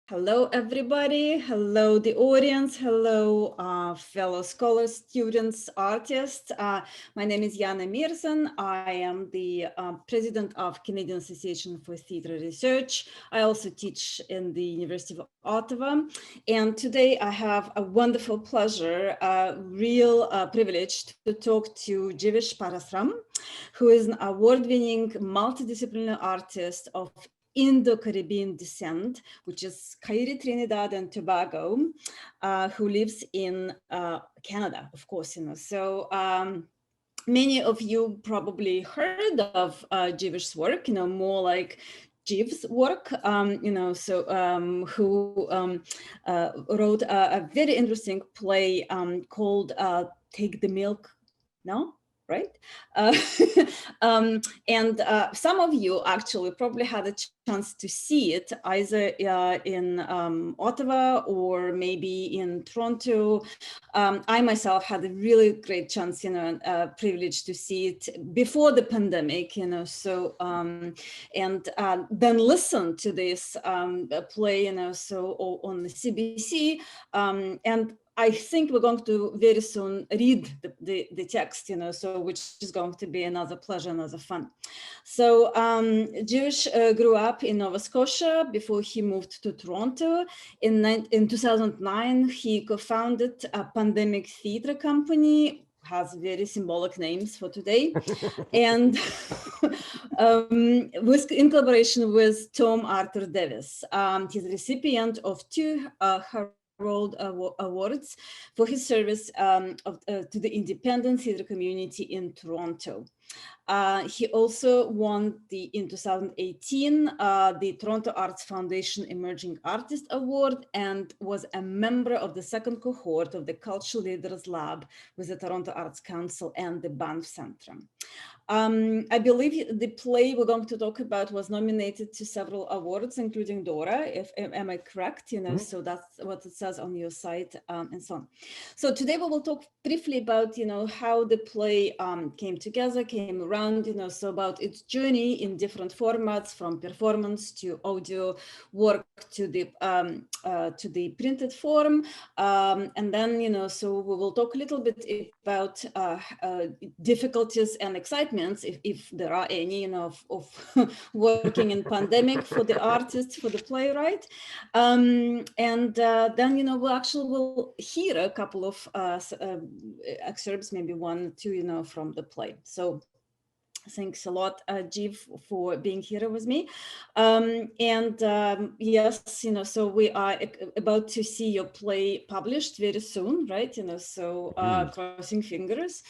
Hello, everybody. Hello, the audience. Hello, fellow scholars, students, artists. My name is Yana Meerzon. I am the president of Canadian Association for Theatre Research. I also teach in the University of Ottawa. And today I have a wonderful pleasure, a real privilege to talk to Jivesh Parasram, who is an award-winning multidisciplinary artist of Indo-Caribbean descent, which is Kairi, Trinidad and Tobago, who lives in Canada, of course, So many of you probably heard of Jivesh's work, more like Jiv's work, who wrote a very interesting play called Take the Milk, no? Right? Uh, and some of you actually probably had a chance to see it either in Ottawa or maybe in Toronto. I myself had a really great chance, privilege to see it before the pandemic, and then listen to this play, on the CBC, and I think we're going to very soon read the text, which is going to be another pleasure, another fun. So Jivesh grew up in Nova Scotia before he moved to Toronto. In 2009, he co-founded a pandemic theatre company, has very symbolic names for today, and in collaboration with Tom Arthur Davis. He's a recipient of two Harold Awards for his service to the independent theatre community in Toronto. He also won in 2018 the Toronto Arts Foundation Emerging Artist Award and was a member of the second cohort of the Cultural Leaders Lab with the Toronto Arts Council and the Banff Centre. I believe the play we're going to talk about was nominated to several awards, including Dora, am I correct? So that's what it says on your site and so on. So today we will talk briefly about, how the play came together, came around, so about its journey in different formats, from performance to audio work to the printed form. And then, so we will talk a little bit about difficulties and excitements, if there are any, of working in pandemic for the artist, for the playwright. And then, we actually will hear a couple of excerpts, maybe one, two, from the play. So thanks a lot, Jiv, for being here with me. Yes, so we are about to see your play published very soon, right? So crossing fingers,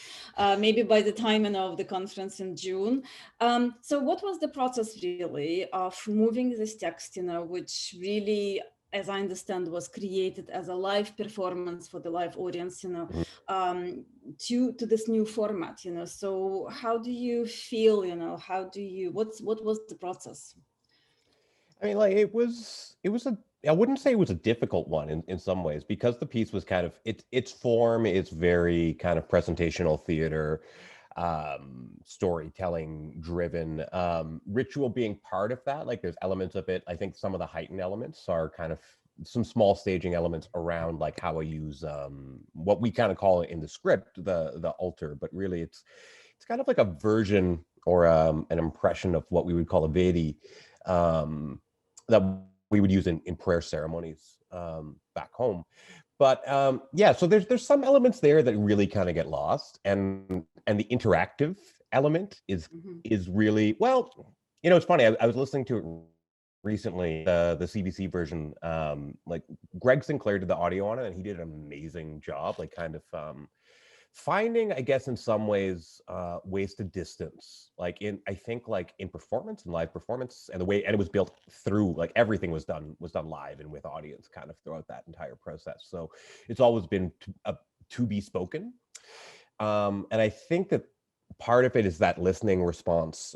maybe by the time of the conference in June. So what was the process really of moving this text, which really, as I understand, was created as a live performance for the live audience, to this new format, So how do you feel, what was the process? I mean, like I wouldn't say it was a difficult one in some ways, because the piece was kind of, its form is very kind of presentational theater, storytelling driven, ritual being part of that. Like there's elements of it. I think some of the heightened elements are kind of some small staging elements around, like how I use what we kind of call it in the script, the altar, but really it's kind of like a version or an impression of what we would call a Vedi, that we would use in prayer ceremonies back home. But yeah, so there's some elements there that really kind of get lost, and the interactive element is really, well, it's funny. I was listening to it recently, the CBC version. Like Greg Sinclair did the audio on it, and he did an amazing job, like kind of finding, I guess, in some ways, ways to distance, like I think like in performance and live performance, and the way, and it was built through, like everything was done live and with audience kind of throughout that entire process. So it's always been to be spoken. And I think that part of it is that listening response,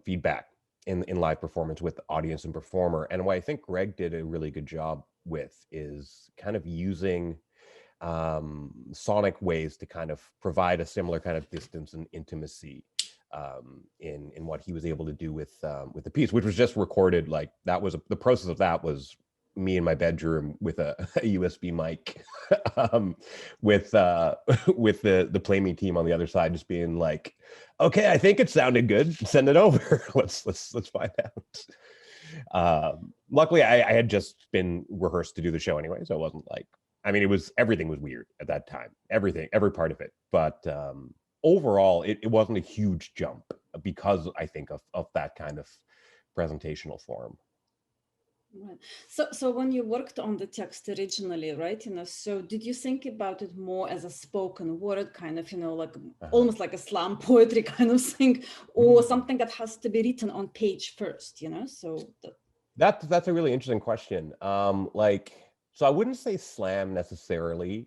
feedback in live performance with the audience and performer. And what I think Greg did a really good job with is kind of using sonic ways to kind of provide a similar kind of distance and intimacy in what he was able to do with the piece, which was just recorded. Like that was the process of that was me in my bedroom with a USB mic, with with the Play Me team on the other side, just being like, "Okay, I think it sounded good. Send it over. let's find out." Luckily, I had just been rehearsed to do the show anyway, so it wasn't like, I mean, everything was weird at that time, every part of it. But overall, it wasn't a huge jump because I think of that kind of presentational form. Right. So when you worked on the text originally, right, so did you think about it more as a spoken word kind of, like almost like a slam poetry kind of thing, or something that has to be written on page first, so that's a really interesting question. So I wouldn't say slam necessarily.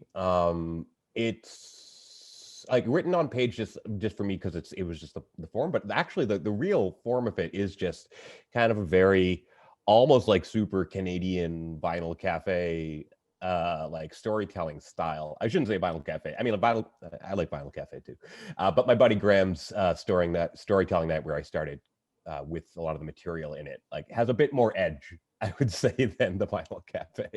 It's like written on page just for me because it was just the form, but actually the real form of it is just kind of a very almost like super Canadian vinyl cafe like storytelling style. I shouldn't say vinyl cafe. I mean, I like vinyl cafe too. But my buddy Graham's storytelling night where I started with a lot of the material in it, like has a bit more edge, I would say, than the vinyl cafe.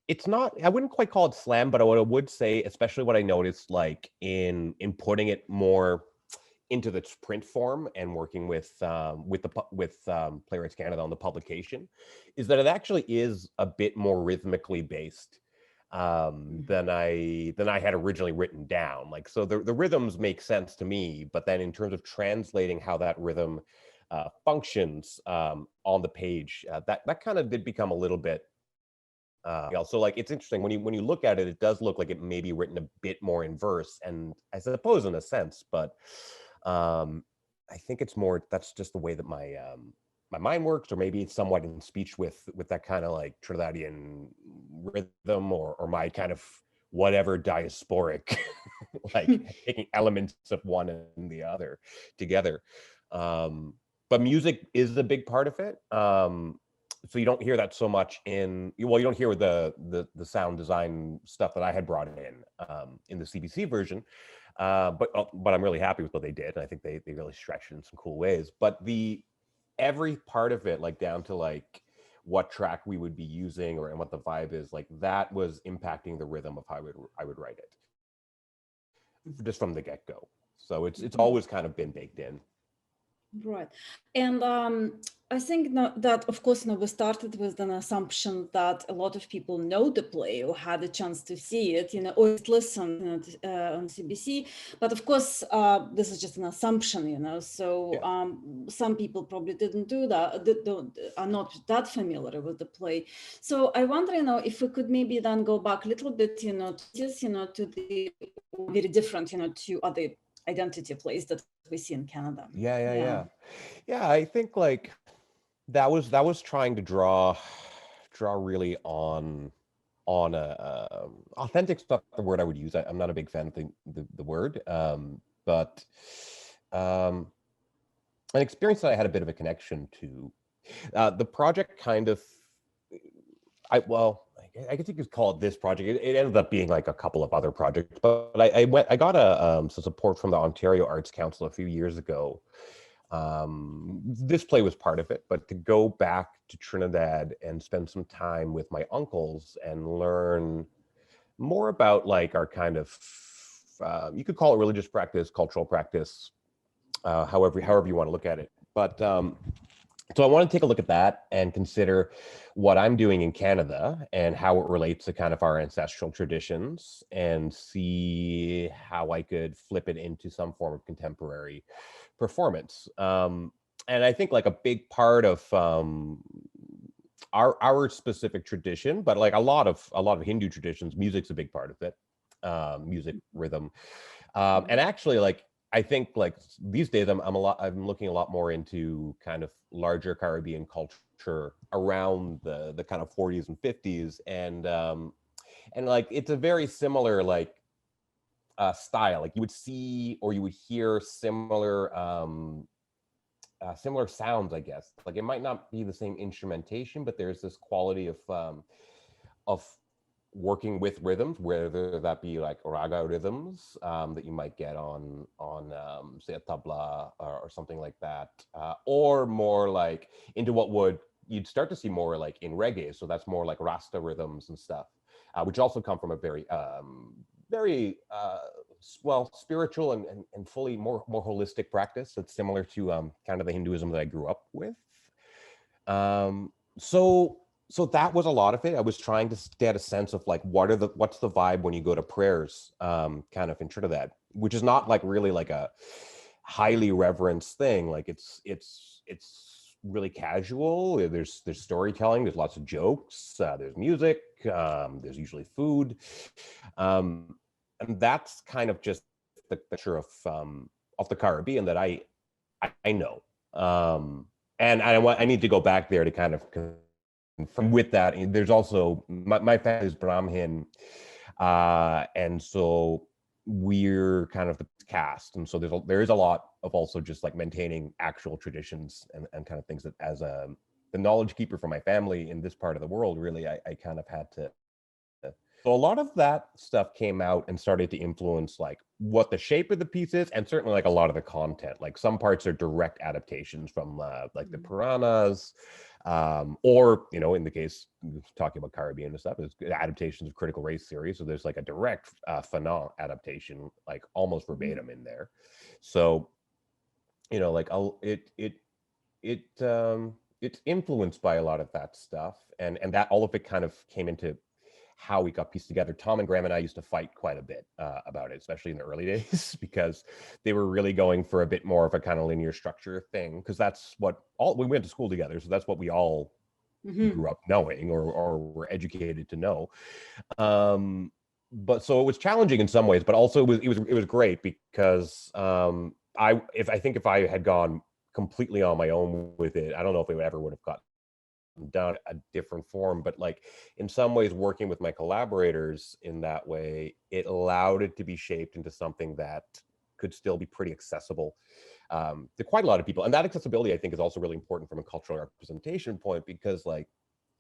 It's not, I wouldn't quite call it slam, but what I would say, especially what I noticed like in putting it more into the print form and working with Playwrights Canada on the publication, is that it actually is a bit more rhythmically based than I had originally written down. Like, so the rhythms make sense to me, but then in terms of translating how that rhythm functions on the page, that kind of did become a little bit. So like it's interesting when you look at it, it does look like it may be written a bit more in verse, and I suppose in a sense, but I think it's more that's just the way that my my mind works, or maybe it's somewhat in speech with that kind of like Trinidadian rhythm, or my kind of whatever diasporic, like taking elements of one and the other together. But music is a big part of it. So you don't hear that so much you don't hear the sound design stuff that I had brought in the CBC version. But I'm really happy with what they did. And I think they really stretched it in some cool ways. But every part of it, like down to like what track we would be using and what the vibe is, like that was impacting the rhythm of how I would write it just from the get-go. So it's always kind of been baked in. Right. And I think that, of course, we started with an assumption that a lot of people know the play or had a chance to see it, or listen on CBC. But of course, this is just an assumption, so some people probably didn't do that, are not that familiar with the play. So I wonder, if we could maybe then go back a little bit, to the very different, to other identity plays that we see in Canada. Yeah. I think like that was trying to draw really on a authentic stuff. The word I would use. I'm not a big fan of the word, but an experience that I had a bit of a connection to. The project kind of, I guess you could call it this project. It ended up being like a couple of other projects, but I got some support from the Ontario Arts Council a few years ago. This play was part of it, but to go back to Trinidad and spend some time with my uncles and learn more about like our kind of, you could call it religious practice, cultural practice, however you want to look at it. But so I want to take a look at that and consider what I'm doing in Canada and how it relates to kind of our ancestral traditions, and see how I could flip it into some form of contemporary performance. And I think like a big part of our specific tradition, but like a lot of Hindu traditions, music's a big part of it. Music, rhythm, and actually like I think like these days I'm looking a lot more into kind of larger Caribbean culture around the kind of 40s and 50s, and like it's a very similar like style. Like you would see or you would hear similar similar sounds, I guess. Like it might not be the same instrumentation, but there's this quality of working with rhythms, whether that be like raga rhythms that you might get on say a tabla or something like that, or more like into what would you'd start to see more like in reggae. So that's more like Rasta rhythms and stuff, which also come from a very very well spiritual and fully more holistic practice that's similar to kind of the Hinduism that I grew up with. So so that was a lot of it. I was trying to get a sense of like what's the vibe when you go to prayers, kind of in Trinidad, which is not like really like a highly reverenced thing. Like it's really casual. There's storytelling. There's lots of jokes. There's music. There's usually food, and that's kind of just the picture of the Caribbean that I know. And I need to go back there to kind of confirm with that. And there's also my family is Brahmin, and so we're kind of the caste, and so there is a lot of also just like maintaining actual traditions and kind of things that as the knowledge keeper for my family in this part of the world, really I kind of had to. So a lot of that stuff came out and started to influence like what the shape of the piece is, and certainly like a lot of the content. Like some parts are direct adaptations from like the Puranas, or in the case talking about Caribbean and stuff, is adaptations of critical race theory. So there's like a direct Fanon adaptation, like almost verbatim in there. So like it's influenced by a lot of that stuff, and that all of it kind of came into how we got pieced together. Tom and Graham and I used to fight quite a bit about it, especially in the early days, because they were really going for a bit more of a kind of linear structure thing, because that's what we went to school together, so that's what we all grew up knowing or were educated to know. But so it was challenging in some ways, but also it was great because I think if I had gone completely on my own with it, I don't know if it ever would have got done a different form. But like in some ways, working with my collaborators in that way, it allowed it to be shaped into something that could still be pretty accessible to quite a lot of people. And that accessibility, I think, is also really important from a cultural representation point, because like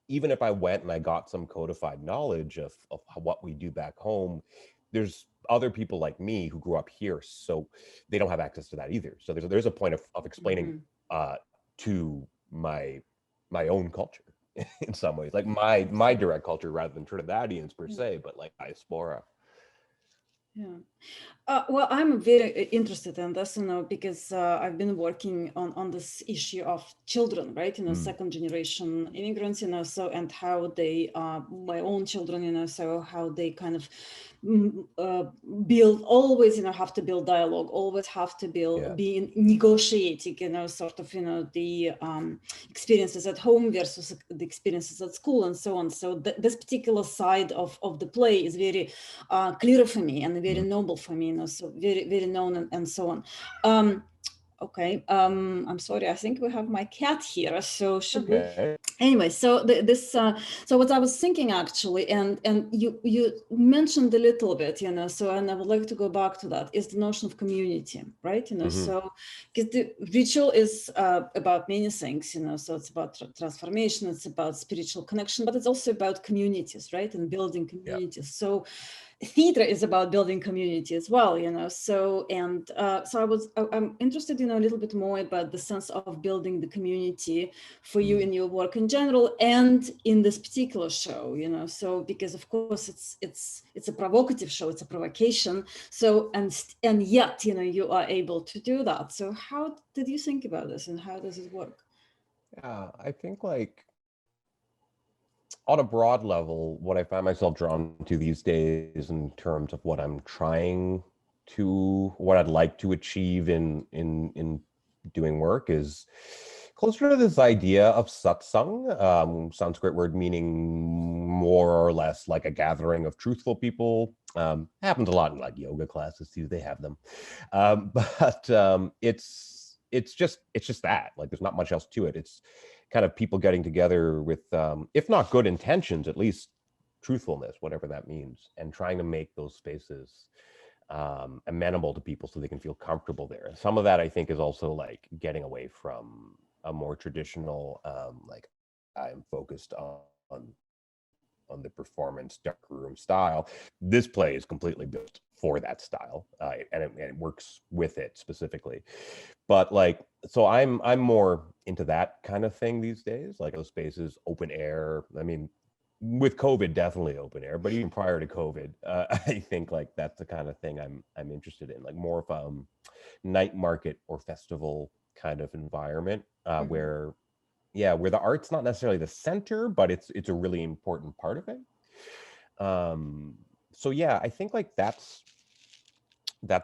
even if I went and I got some codified knowledge of what we do back home, there's other people like me who grew up here, so they don't have access to that either. So there's a point of explaining to my own culture in some ways, like my direct culture rather than Trinidadians per se, but like diaspora. Yeah. Well, I'm very interested in this, because I've been working on this issue of children, right? Second generation immigrants, so, and how they, my own children, so how they kind of build, always, have to build dialogue, always have to build, be negotiating, sort of, the experiences at home versus the experiences at school and so on. So this particular side of the play is very clear for me and very noble for me, so very, very known and so on. Okay, I'm sorry, I think we have my cat here, so should we? Anyway, so so what I was thinking actually, and you mentioned a little bit, so, and I would like to go back to that, is the notion of community, right? So because the ritual is about many things, so it's about transformation, it's about spiritual connection, but it's also about communities, right? And building communities. So theater is about building community as well, so, and so I'm interested, a little bit more about the sense of building the community for you in your work in general and in this particular show, so, because of course it's a provocative show, it's a provocation, so, and yet, you are able to do that. So how did you think about this and how does it work? Yeah, I think like on a broad level, what I find myself drawn to these days in terms of what I'm trying to, what I'd like to achieve in doing work is closer to this idea of satsang, Sanskrit word meaning more or less like a gathering of truthful people. Happens a lot in like yoga classes too, they have them. But it's just that, like there's not much else to it. It's kind of people getting together with, if not good intentions, at least truthfulness, whatever that means, and trying to make those spaces amenable to people so they can feel comfortable there. And some of that, I think, is also like getting away from a more traditional, like I'm focused on on the performance darkroom style. This play is completely built for that style, and it works with it specifically. But like, so I'm more into that kind of thing these days, like those spaces, open air. I mean, with COVID, definitely open air, but even prior to COVID, I think like that's the kind of thing I'm interested in, like more of night market or festival kind of environment, where the art's not necessarily the center, but it's a really important part of it. So yeah, I think like that's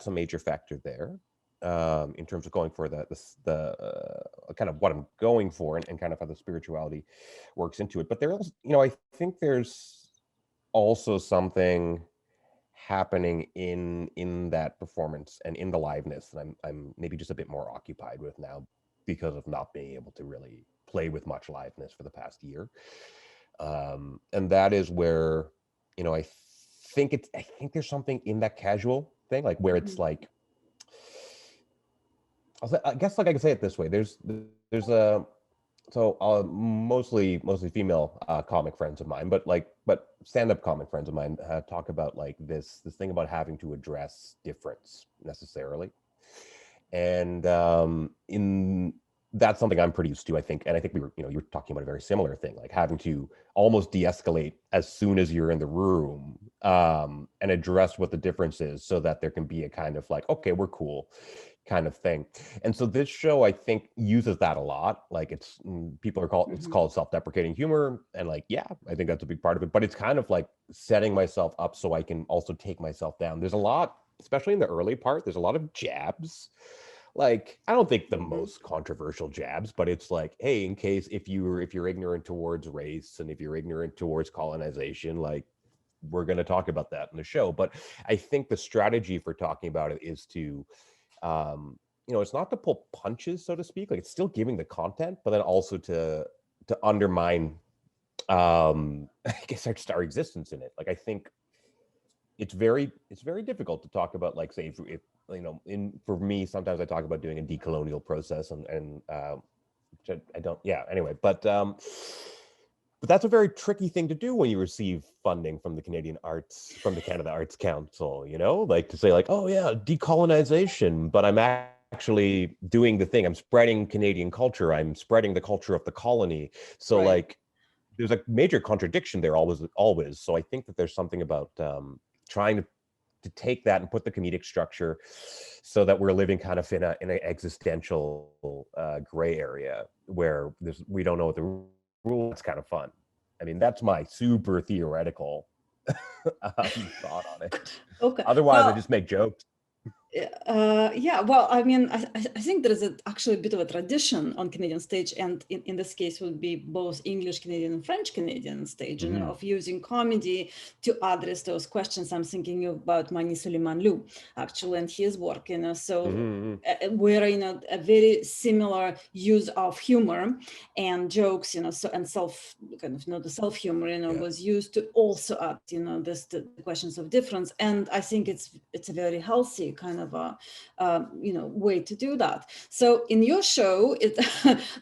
a major factor there, in terms of going for the kind of what I'm going for, and kind of how the spirituality works into it. But there is, I think there's also something happening in that performance and in the liveness that I'm maybe just a bit more occupied with now, because of not being able to really play with much liveness for the past year. And that is where, I think there's something in that casual thing, like where it's like, I guess like I can say it this way. There's a mostly female comic friends of mine, but stand-up comic friends of mine talk about like this thing about having to address difference necessarily, and in that's something I'm pretty used to, I think. And I think we were, you were talking about a very similar thing, like having to almost de-escalate as soon as you're in the room, and address what the difference is, so that there can be a kind of like, okay, we're cool kind of thing. And so this show, I think, uses that a lot. Like it's called self-deprecating humor, and like, yeah, I think that's a big part of it. But it's kind of like setting myself up so I can also take myself down. There's a lot, especially in the early part, there's a lot of jabs. Like, I don't think the most controversial jabs, but it's like, hey, in case if you're ignorant towards race, and if you're ignorant towards colonization, like, we're going to talk about that in the show. But I think the strategy for talking about it is to, it's not to pull punches, so to speak. Like, it's still giving the content, but then also to undermine, I guess, our existence in it. Like, I think it's very difficult to talk about, like, say, if for me, sometimes I talk about doing a decolonial process, and which I don't, yeah, anyway, but that's a very tricky thing to do when you receive funding from the Canada Arts Council, like to say like, oh yeah, decolonization, but I'm actually doing the thing. I'm spreading Canadian culture. I'm spreading the culture of the colony. So like, there's a major contradiction there always. So I think that there's something about trying to take that and put the comedic structure so that we're living kind of in an existential gray area where we don't know what the rule. It's kind of fun. I mean, that's my super theoretical thought on it. Okay. Otherwise, I just make jokes. Yeah, well, I mean, I think there is actually a bit of a tradition on Canadian stage, and in this case would be both English Canadian and French Canadian stage, of using comedy to address those questions. I'm thinking about Mani Suleiman Lou, actually, and his work, where, a very similar use of humor and jokes, so, and the self humor, was used to also add, the questions of difference. And I think it's a very healthy kind of a way to do that. So in your show,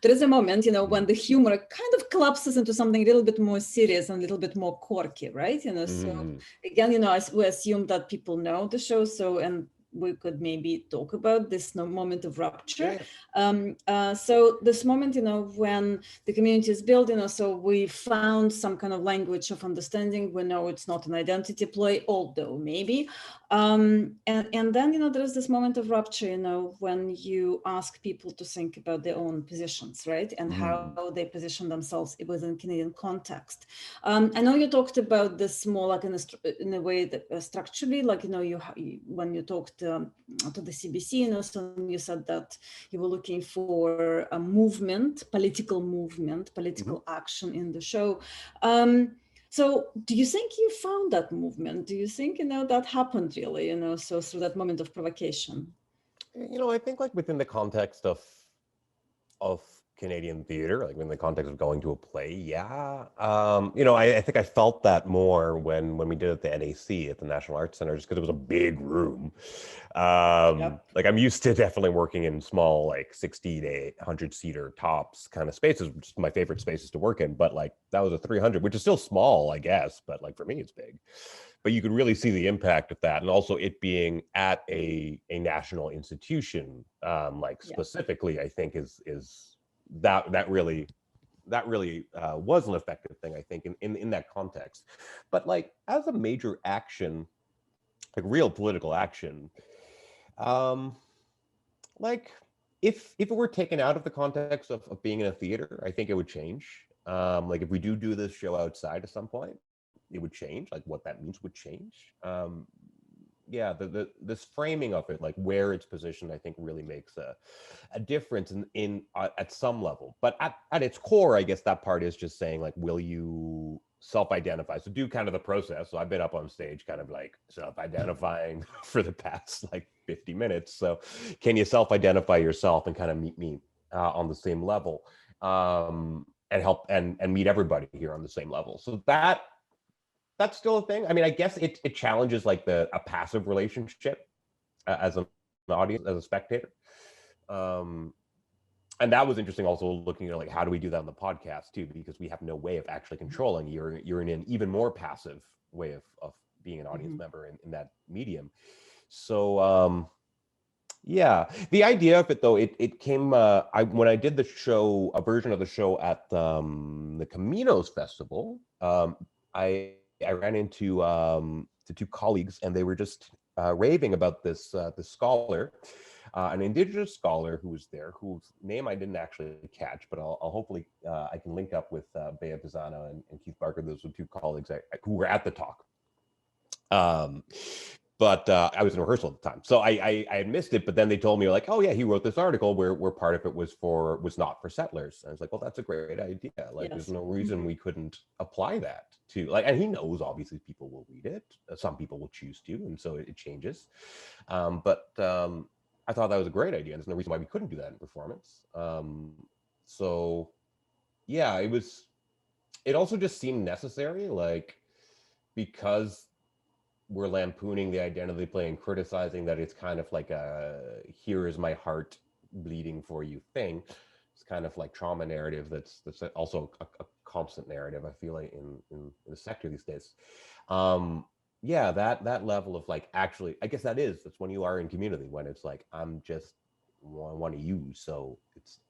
there is a moment, when the humor kind of collapses into something a little bit more serious and a little bit more quirky, right? So again, we assume that people know the show, so, and we could maybe talk about this moment of rupture. So this moment, when the community is built, so we found some kind of language of understanding. We know it's not an identity play, although maybe. And then, there is this moment of rupture, when you ask people to think about their own positions, right? And how they position themselves within Canadian context. I know you talked about this more like in a way that structurally, like, when you talked to the CBC, so you said that you were looking for a political action in the show. So do you think you found that movement? Do you think, that happened really, so through that moment of provocation? I think like within the context of Canadian theater, like in the context of going to a play. Yeah. I think I felt that more when we did it at the NAC at the National Arts Center, just because it was a big room. Yep. Like I'm used to definitely working in small, like 60 to 100 seater tops kind of spaces, which is my favorite spaces to work in. But like that was a 300, which is still small, I guess. But like for me, it's big. But you could really see the impact of that, and also it being at a national institution, like specifically, I think is that really was an effective thing, I think, in that context. But like as a major action, like real political action, like if it were taken out of the context of being in a theater, I think it would change. Like if we do this show outside at some point, it would change. Like what that means would change. Yeah, this framing of it, like where it's positioned, I think really makes a difference in at some level. But at its core, I guess that part is just saying like, will you self-identify? So do kind of the process. So I've been up on stage kind of like self-identifying for the past like 50 minutes. So can you self-identify yourself and kind of meet me on the same level, and help and meet everybody here on the same level? So that's still a thing. I mean, I guess it challenges like a passive relationship as an audience, as a spectator. And that was interesting also looking at like, how do we do that on the podcast too? Because we have no way of actually controlling. You're in an even more passive way of being an audience member in that medium. So yeah, the idea of it though, it came when I did the show, a version of the show at the Caminos Festival. I ran into the two colleagues, and they were just raving about this scholar, an Indigenous scholar who was there, whose name I didn't actually catch, but I'll hopefully I can link up with Bea Pisano and Keith Barker. Those were two colleagues who were at the talk. But I was in rehearsal at the time, so I had missed it. But then they told me like, oh yeah, he wrote this article where part of it was not for settlers. And I was like, well, that's a great idea. Like, there's no reason we couldn't apply that to like. And he knows obviously people will read it. Some people will choose to, and so it changes. But I thought that was a great idea. And there's no reason why we couldn't do that in performance. So yeah, it also just seemed necessary, like because we're lampooning the identity play and criticizing that it's kind of like a here is my heart bleeding for you thing. It's kind of like trauma narrative that's also a constant narrative, I feel like, in the sector these days. Yeah, that level of like, actually, I guess that's when you are in community, when it's like, I'm just one of you. So it's,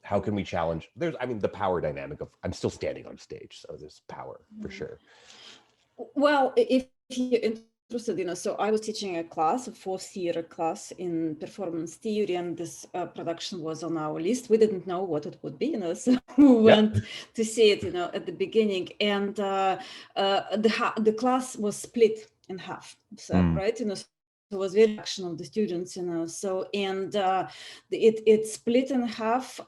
how can we challenge? The power dynamic of I'm still standing on stage. So there's power for sure. Well, if you're interested, so I was teaching a class, a 4th-year class in performance theory, and this production was on our list. We didn't know what it would be, so we went to see it, at the beginning, and the class was split in half, so, right, it was very action of the students, so, and it split in half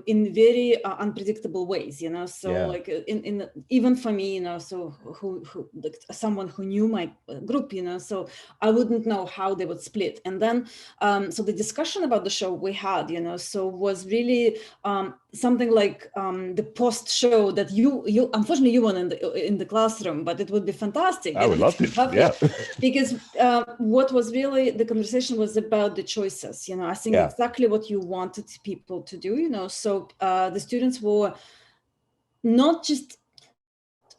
in very unpredictable ways, so like in even for me, so who like someone who knew my group, so I wouldn't know how they would split. And then so the discussion about the show we had, so was really something like the post show that you unfortunately you weren't in the classroom, but it would be fantastic. I would love to, because what was really the conversation was about the choices. I think exactly what you wanted people to do. So the students were not just,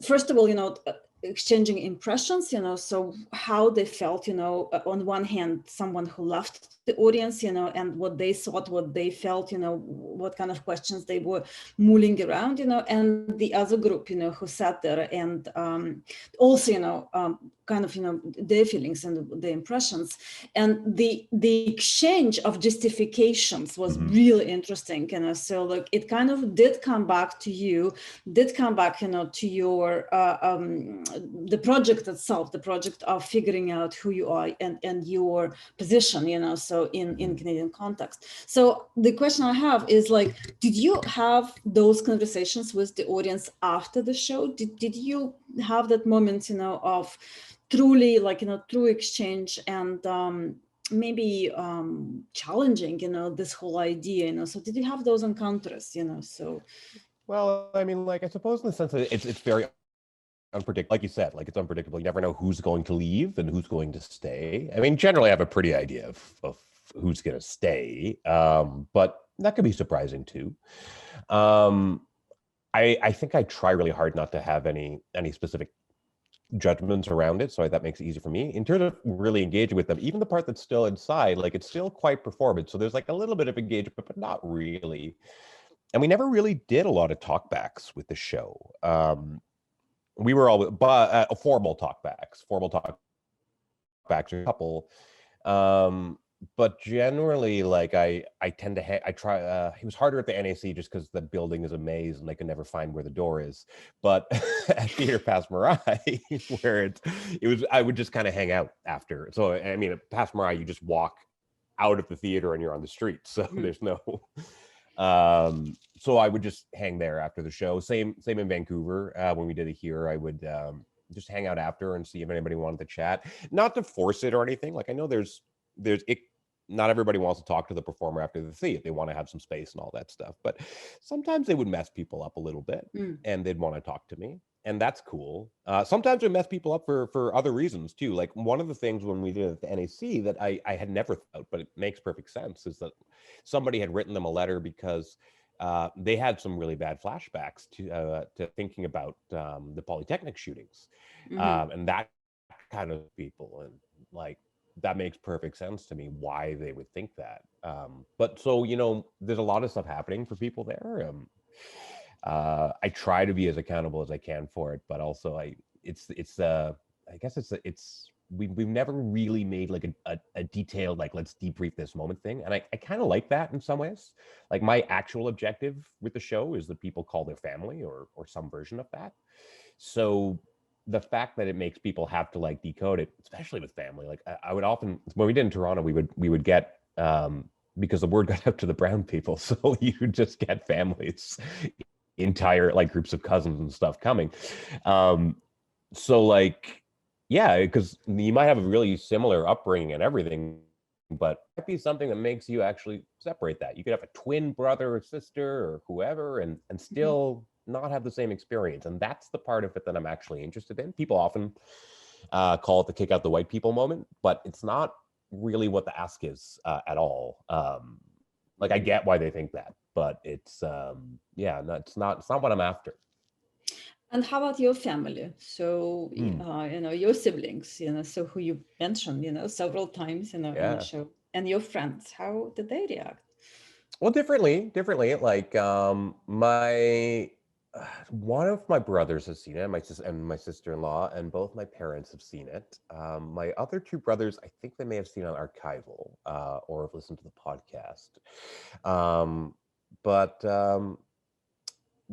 first of all, exchanging impressions, so how they felt, on one hand, someone who loved the audience, and what they thought, what they felt, what kind of questions they were mulling around, and the other group, who sat there and also, kind of, their feelings and their impressions. And the exchange of justifications was really interesting, so like it kind of did come back to you, to your the project itself, the project of figuring out who you are and your position, so in Canadian context. So the question I have is like, did you have those conversations with the audience after the show? Did you have that moment, of truly like, true exchange and maybe challenging, this whole idea, so did you have those encounters, so Well, I mean, like, I suppose in the sense that it's very unpredictable. Like you said, like, it's unpredictable. You never know who's going to leave and who's going to stay. I mean, generally I have a pretty idea of who's going to stay, but that could be surprising too. um I think I try really hard not to have any specific judgments around it, so that makes it easy for me in terms of really engaging with them. Even the part that's still inside, like, it's still quite performance, so there's like a little bit of engagement, but not really. And we never really did a lot of talkbacks with the show. We were all but formal talkbacks, a couple. But generally, like, I tend to I try. It was harder at the NAC just because the building is a maze and I can never find where the door is. But at Theatre Passe Muraille, where it was, I would just kind of hang out after. So I mean, at Passe Muraille, you just walk out of the theater and you're on the street, so there's no. So I would just hang there after the show. Same in Vancouver. When we did it here, I would just hang out after and see if anybody wanted to chat. Not to force it or anything. Like, I know there's it. Not everybody wants to talk to the performer after the theater. They want to have some space and all that stuff. But sometimes they would mess people up a little bit, and they'd want to talk to me, and that's cool. Sometimes we mess people up for other reasons too. Like, one of the things when we did it at the NAC that I had never thought, but it makes perfect sense, is that somebody had written them a letter because they had some really bad flashbacks to thinking about the Polytechnic shootings, and that kind of people, and like, that makes perfect sense to me why they would think that. But so, there's a lot of stuff happening for people there. I try to be as accountable as I can for it, but also I guess we've never really made like a detailed, like, let's debrief this moment thing. And I kind of like that in some ways. Like, my actual objective with the show is that people call their family or some version of that. So the fact that it makes people have to like decode it, especially with family, like, I would often, when we did in Toronto, we would get, because the word got out to the brown people, so you just get families, entire like groups of cousins and stuff coming. So like, yeah, because you might have a really similar upbringing and everything, but it might be something that makes you actually separate that. You could have a twin brother or sister or whoever, and still not have the same experience. And that's the part of it that I'm actually interested in. People often call it the kick out the white people moment, but it's not really what the ask is at all. Like, I get why they think that, but it's yeah, no, it's not what I'm after. And how about your family? So, your siblings, so who you mentioned, several times, in the show, and your friends, how did they react? Well, differently. Like, my one of my brothers has seen it, and my sister-in-law, and both my parents have seen it. My other two brothers, I think they may have seen it on archival or have listened to the podcast. But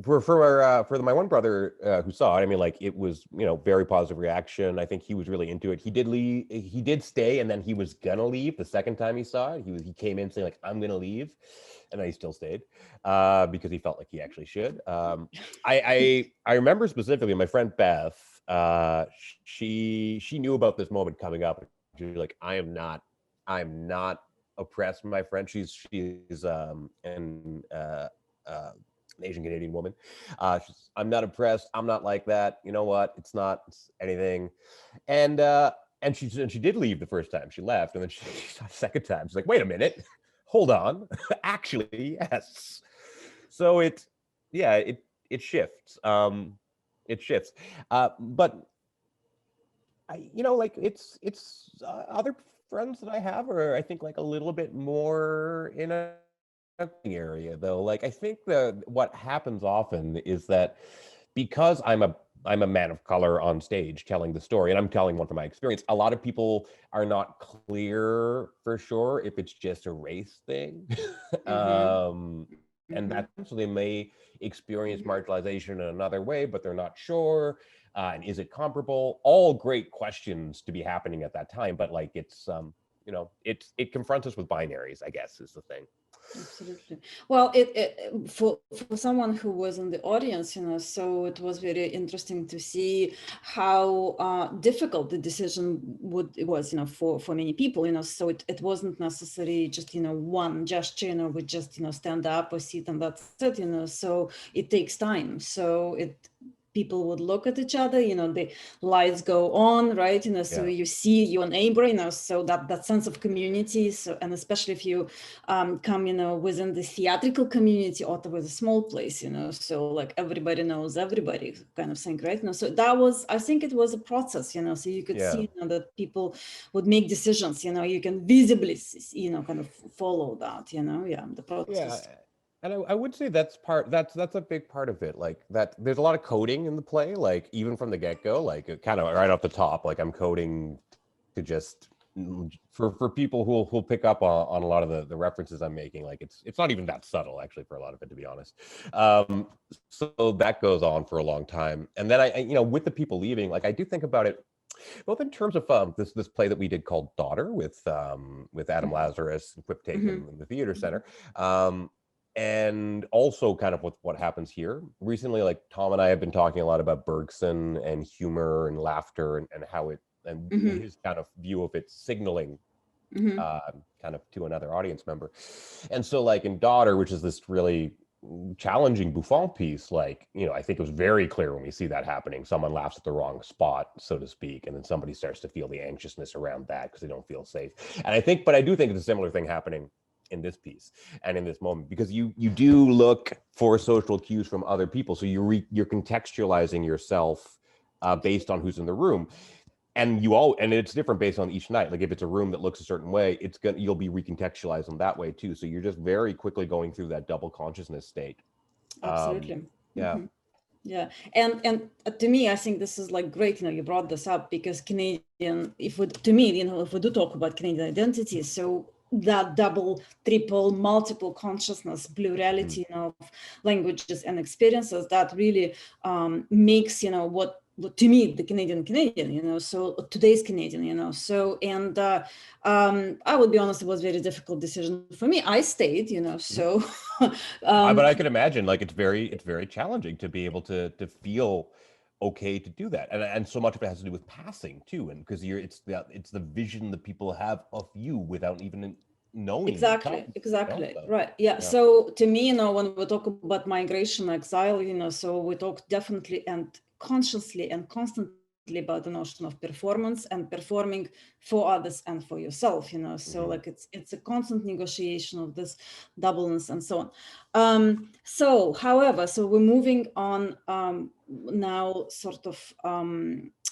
for my one brother who saw it, I mean, like, it was, very positive reaction. I think he was really into it. He did leave. He did stay, and then he was gonna leave the second time he saw it. He came in saying, like, I'm gonna leave, and then he still stayed because he felt like he actually should. I remember specifically my friend Beth. She knew about this moment coming up. She was like, I'm not oppressed, my friend. She's an Asian Canadian woman. I'm not oppressed. I'm not like that. You know what? It's not anything. And she did leave the first time. She left, and then she saw the second time. She's like, wait a minute, hold on. Actually, yes. So it shifts. It shifts. But like, it's other friends that I have are, I think, like, a little bit more in a area, though. Like, I think what happens often is that because I'm a man of color on stage telling the story, and I'm telling one from my experience, a lot of people are not clear for sure if it's just a race thing. And that's, so they may experience marginalization in another way, but they're not sure. And is it comparable? All great questions to be happening at that time, but like, it's it confronts us with binaries, I guess, is the thing. Absolutely. Well, for someone who was in the audience, so it was very interesting to see how difficult the decision was, for many people, so it wasn't necessary just, one gesture, we just, stand up or sit and that's it, so it takes time. So people would look at each other, the lights go on, right? So you see your neighbor, so that sense of community. So, and especially if you come, within the theatrical community, Ottawa is a small place, so like everybody knows everybody kind of thing, right? So I think it was a process, so you could see, that people would make decisions, you can visibly, kind of follow that, the process. And I would say that's a big part of it. Like that, there's a lot of coding in the play. Like even from the get go, like kind of right off the top, like I'm coding to just for people who'll pick up on a lot of the references I'm making. Like it's not even that subtle actually for a lot of it, to be honest. So that goes on for a long time, and then I with the people leaving, like I do think about it both in terms of this play that we did called Daughter with Adam Lazarus and Quip Taken in the theater center. And also kind of with what happens here recently, like Tom and I have been talking a lot about Bergson and humor and laughter and how it and his kind of view of it signaling kind of to another audience member. And so like in Daughter, which is this really challenging Buffon piece, like, I think it was very clear when we see that happening, someone laughs at the wrong spot, so to speak, and then somebody starts to feel the anxiousness around that because they don't feel safe. And I do think it's a similar thing happening in this piece and in this moment, because you do look for social cues from other people, so you're contextualizing yourself based on who's in the room, and it's different based on each night. Like if it's a room that looks a certain way, you'll be recontextualized in that way too, so you're just very quickly going through that double consciousness state. Absolutely. Yeah, and to me, I think this is like great. You brought this up because Canadian, if we do talk about Canadian identity, so that double, triple, multiple consciousness, plurality, of languages and experiences, that really makes what to me the Canadian, so today's Canadian, so and I would be honest, it was a very difficult decision for me. I stayed, so. But I can imagine, like it's very challenging to be able to feel okay to do that, and so much of it has to do with passing too, and because it's the vision that people have of you without even knowing. Exactly. Right. Yeah. So to me, when we talk about migration, exile, so we talk definitely and consciously and constantly about the notion of performance and performing for others and for yourself, so like it's a constant negotiation of this doubleness and so on. So however, so we're moving on now sort of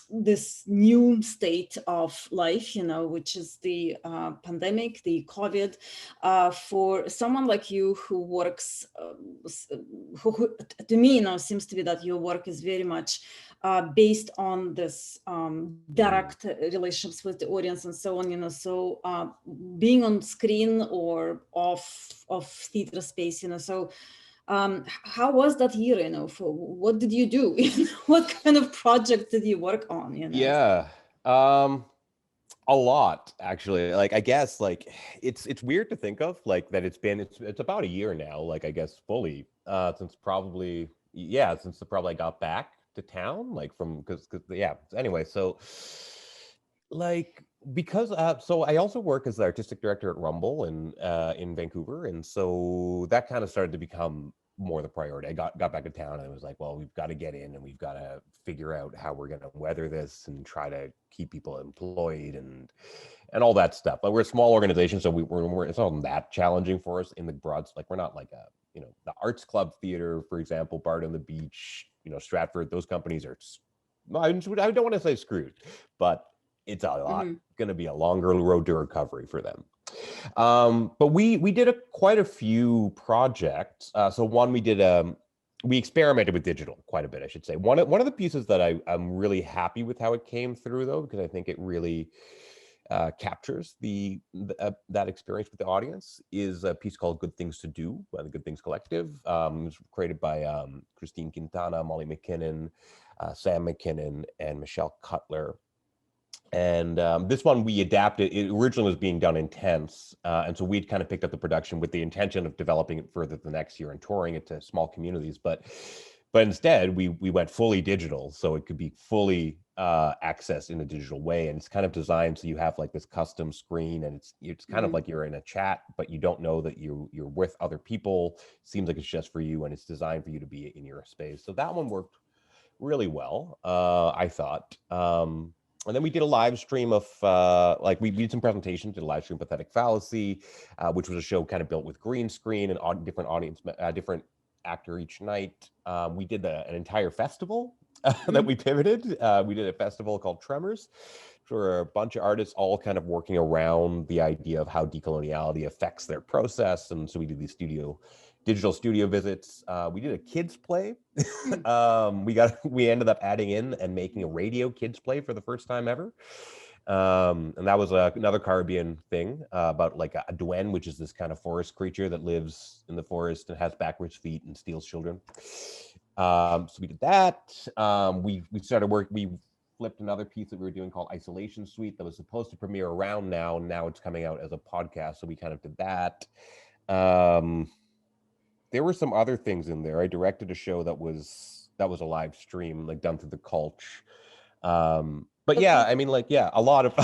this new state of life, which is the pandemic, the COVID. For someone like you who works, who to me, seems to be that your work is very much based on this direct relationships with the audience and so on, so being on screen or off theater space, so how was that year, for what did you do? What kind of project did you work on, Yeah. A lot, actually. Like I guess like it's weird to think of like that it's about a year now, like I guess fully since probably I got back to town, like from because anyway, so like because so I also work as the artistic director at Rumble in Vancouver, and so that kind of started to become more the priority. I got back to town and it was like, well, we've got to get in and we've got to figure out how we're going to weather this and try to keep people employed and all that stuff. But we're a small organization, so it's not that challenging for us in the broad. Like we're not like the Arts Club Theater, for example, Bard on the Beach, Stratford. Those companies are, I don't want to say screwed, but it's a lot going to be a longer road to recovery for them. But we did quite a few projects. So one we experimented with digital quite a bit, I should say. One of the pieces that I'm really happy with how it came through, though, because I think it really captures that experience with the audience, is a piece called Good Things to Do by the Good Things Collective. It was created by Christine Quintana, Molly McKinnon, Sam McKinnon, and Michelle Cutler. And this one we adapted. It originally was being done in tents, and so we'd kind of picked up the production with the intention of developing it further the next year and touring it to small communities. But instead, we went fully digital, so it could be fully accessed in a digital way. And it's kind of designed so you have like this custom screen, and it's kind of like you're in a chat, but you don't know that you're with other people. Seems like it's just for you, and it's designed for you to be in your space. So that one worked really well, I thought. And then we did a live stream of like we did some presentations, did a live stream Pathetic Fallacy, which was a show kind of built with green screen and different audience, different actor each night. We did an entire festival that we pivoted. We did a festival called Tremors for a bunch of artists, all kind of working around the idea of how decoloniality affects their process. And so we did these digital studio visits. We did a kids play. We ended up adding in and making a radio kids play for the first time ever. And that was another Caribbean thing about like a duende, which is this kind of forest creature that lives in the forest and has backwards feet and steals children. So we did that. We flipped another piece that we were doing called Isolation Suite that was supposed to premiere around now. And now it's coming out as a podcast. So we kind of did that. There were some other things in there. I directed a show that was a live stream, like done through the Culture. But yeah, I mean, like, yeah, a lot of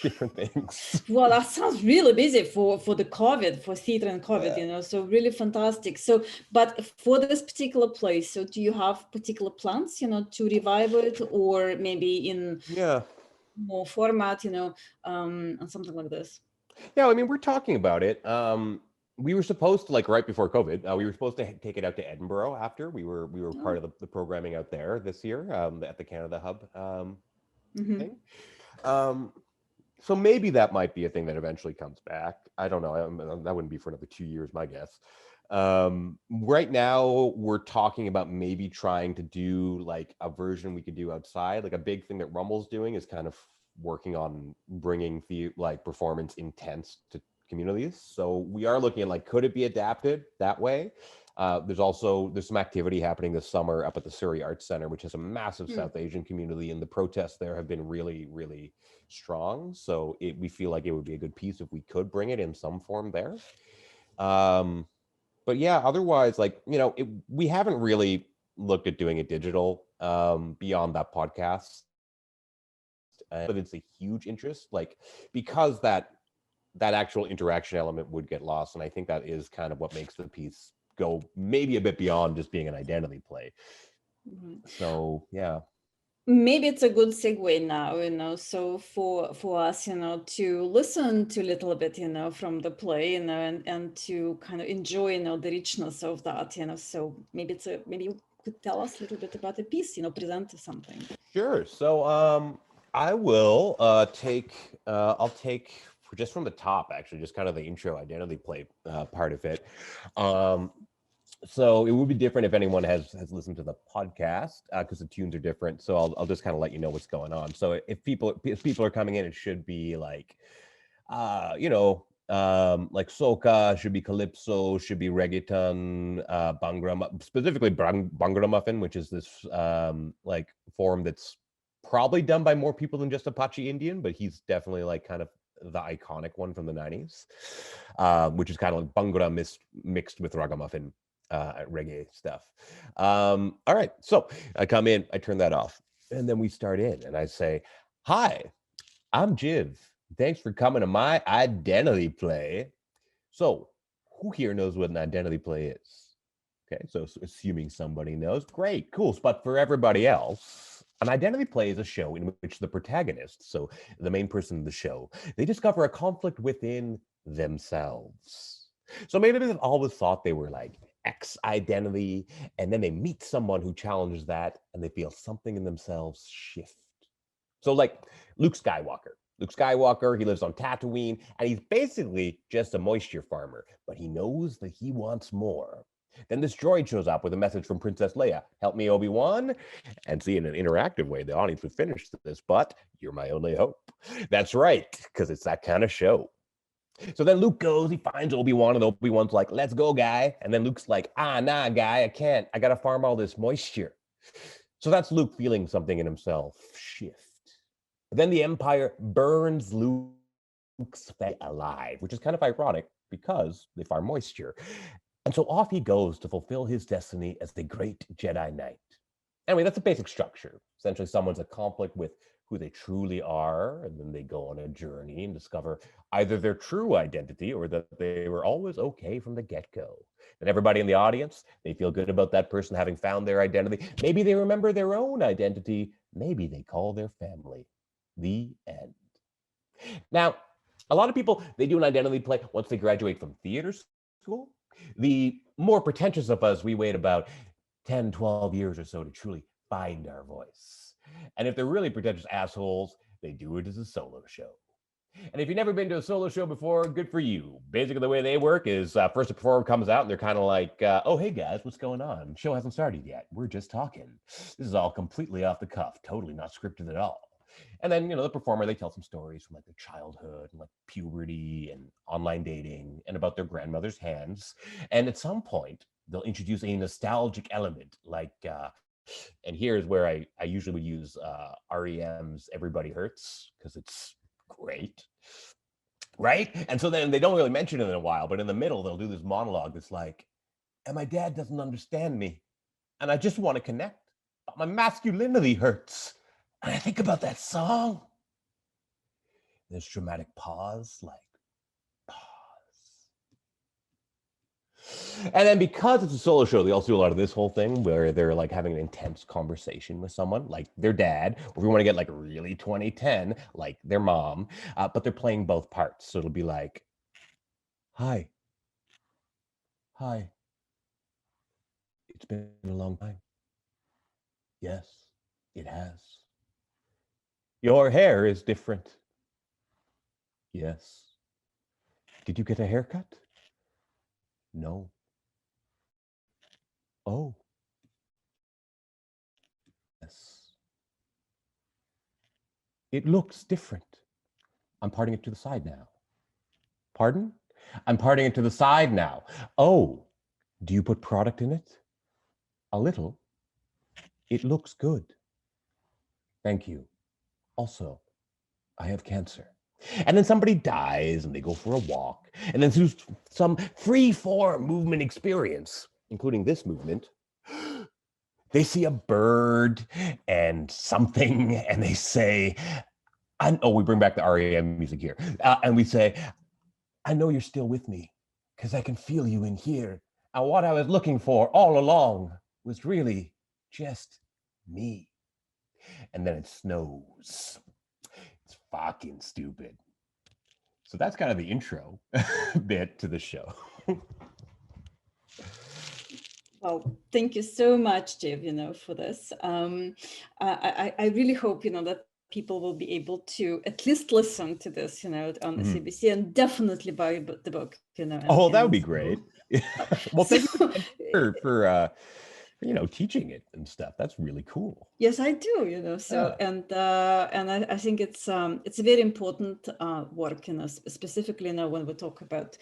different things. Well, that sounds really busy for the COVID, for theater and COVID, you know, so really fantastic. So, but for this particular place, so do you have particular plans, you know, to revive it, or maybe in more format, you know, and something like this? Yeah, I mean, we're talking about it. We were supposed to, like, right before COVID, we were supposed to take it out to Edinburgh after. We were part of the programming out there this year at the Canada Hub thing. So maybe that might be a thing that eventually comes back. I don't know. That wouldn't be for another 2 years, my guess. Right now, we're talking about maybe trying to do like a version we could do outside. Like a big thing that Rumble's doing is kind of working on bringing like performance in tents to communities. So we are looking at like, could it be adapted that way? There's some activity happening this summer up at the Surrey Arts Center, which has a massive South Asian community, and the protests there have been really, really strong. So we feel like it would be a good piece if we could bring it in some form there. But yeah, otherwise, like, you know, we haven't really looked at doing it digital beyond that podcast. But it's a huge interest, like, because that actual interaction element would get lost. And I think that is kind of what makes the piece go maybe a bit beyond just being an identity play. So yeah, maybe it's a good segue now, you know, so for us, you know, to listen to a little bit, you know, from the play, you know, and to kind of enjoy, you know, the richness of that, you know. So maybe you could tell us a little bit about the piece, you know, present something. Sure. So I will I'll take just from the top, actually, just kind of the intro identity play part of it. So it would be different if anyone has listened to the podcast because the tunes are different. So I'll just kind of let you know what's going on. So if people are coming in, it should be like, you know, like soca, should be calypso, should be reggaeton, Bhangra, specifically Bhangra muffin, which is this like form that's probably done by more people than just Apache Indian, but he's definitely like kind of the iconic one from the 90s, which is kind of like Bhangra mixed with ragamuffin reggae stuff. All right, so I come in, I turn that off, and then we start in, and I say, "Hi, I'm Jiv. Thanks for coming to my identity play." So, who here knows what an identity play is? Okay, so assuming somebody knows, great, cool. But for everybody else, an identity play is a show in which the protagonist, so the main person of the show, they discover a conflict within themselves. So maybe they've always thought they were like X identity, and then they meet someone who challenges that, and they feel something in themselves shift. So like Luke Skywalker, he lives on Tatooine, and he's basically just a moisture farmer, but he knows that he wants more. Then this droid shows up with a message from Princess Leia, "Help me, Obi-Wan." And see, in an interactive way, the audience would finish this, but you're my only hope. That's right, because it's that kind of show. So then Luke goes, he finds Obi-Wan, and Obi-Wan's like, "Let's go, guy." And then Luke's like, "Nah, guy, I can't. I got to farm all this moisture." So that's Luke feeling something in himself shift. Then the Empire burns Luke's family alive, which is kind of ironic because they farm moisture. And so off he goes to fulfill his destiny as the great Jedi Knight. Anyway, that's a basic structure. Essentially, someone's a conflict with who they truly are, and then they go on a journey and discover either their true identity or that they were always okay from the get-go. And everybody in the audience, they feel good about that person having found their identity. Maybe they remember their own identity. Maybe they call their family. The end. Now, a lot of people, they do an identity play once they graduate from theater school. The more pretentious of us, we wait about 10, 12 years or so to truly find our voice. And if they're really pretentious assholes, they do it as a solo show. And if you've never been to a solo show before, good for you. Basically, the way they work is first a performer comes out and they're kind of like, oh, hey guys, what's going on? Show hasn't started yet. We're just talking. This is all completely off the cuff, totally not scripted at all. And then, the performer, they tell some stories from like their childhood and like puberty and online dating and about their grandmother's hands. And at some point, they'll introduce a nostalgic element like, and here's where I usually would use REM's Everybody Hurts because it's great, right? And so then they don't really mention it in a while, but in the middle, they'll do this monologue that's like, and my dad doesn't understand me. And I just want to connect, but my masculinity hurts. And I think about that song. This dramatic pause, like, pause. And then because it's a solo show, they also do a lot of this whole thing where they're like having an intense conversation with someone, like their dad, or if we want to get like really 2010, like their mom, but they're playing both parts. So it'll be like, hi, it's been a long time. Yes, it has. Your hair is different. Yes. Did you get a haircut? No. Oh. Yes. It looks different. I'm parting it to the side now. Pardon? I'm parting it to the side now. Oh, do you put product in it? A little. It looks good. Thank you. Also, I have cancer. And then somebody dies and they go for a walk. And then through some free-form movement experience, including this movement, they see a bird and something, and they say, we bring back the REM music here. And we say, I know you're still with me because I can feel you in here. And what I was looking for all along was really just me. And then it snows. It's fucking stupid. So that's kind of the intro bit to the show. Well, thank you so much, Jiv, for this. I really hope, that people will be able to at least listen to this, on the CBC, and definitely buy the book, that would be great. Well, thank you for teaching it and stuff. That's really cool. Yes, I do, so, yeah. And I think it's a very important work, specifically when we talk about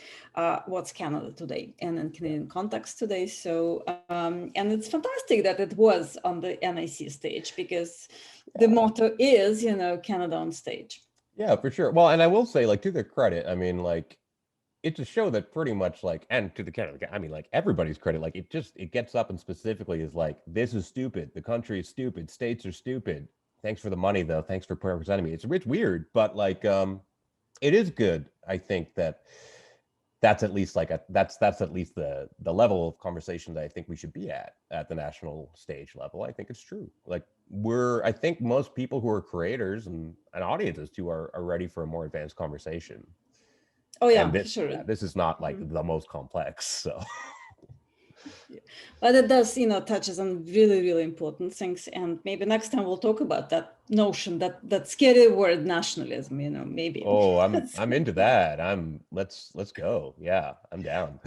what's Canada today and in Canadian context today. So, and it's fantastic that it was on the NIC stage because the motto is, Canada on stage. Yeah, for sure. Well, and I will say, like, to their credit, I mean, like, it's a show that pretty much and to the Canada, I mean, like everybody's credit, like it gets up and specifically is like, this is stupid. The country is stupid. States are stupid. Thanks for the money though. Thanks for representing me. It's a bit weird, but like, it is good. I think that's at least that's at least the level of conversation that I think we should be at the national stage level. I think it's true. Like I think most people who are creators and audiences too are ready for a more advanced conversation. Oh yeah, this, sure. Yeah, this is not like the most complex, so. Yeah. But it does, touches on really, really important things. And maybe next time we'll talk about that notion, that scary word nationalism, maybe. Oh, I'm into that. Let's go. Yeah, I'm down.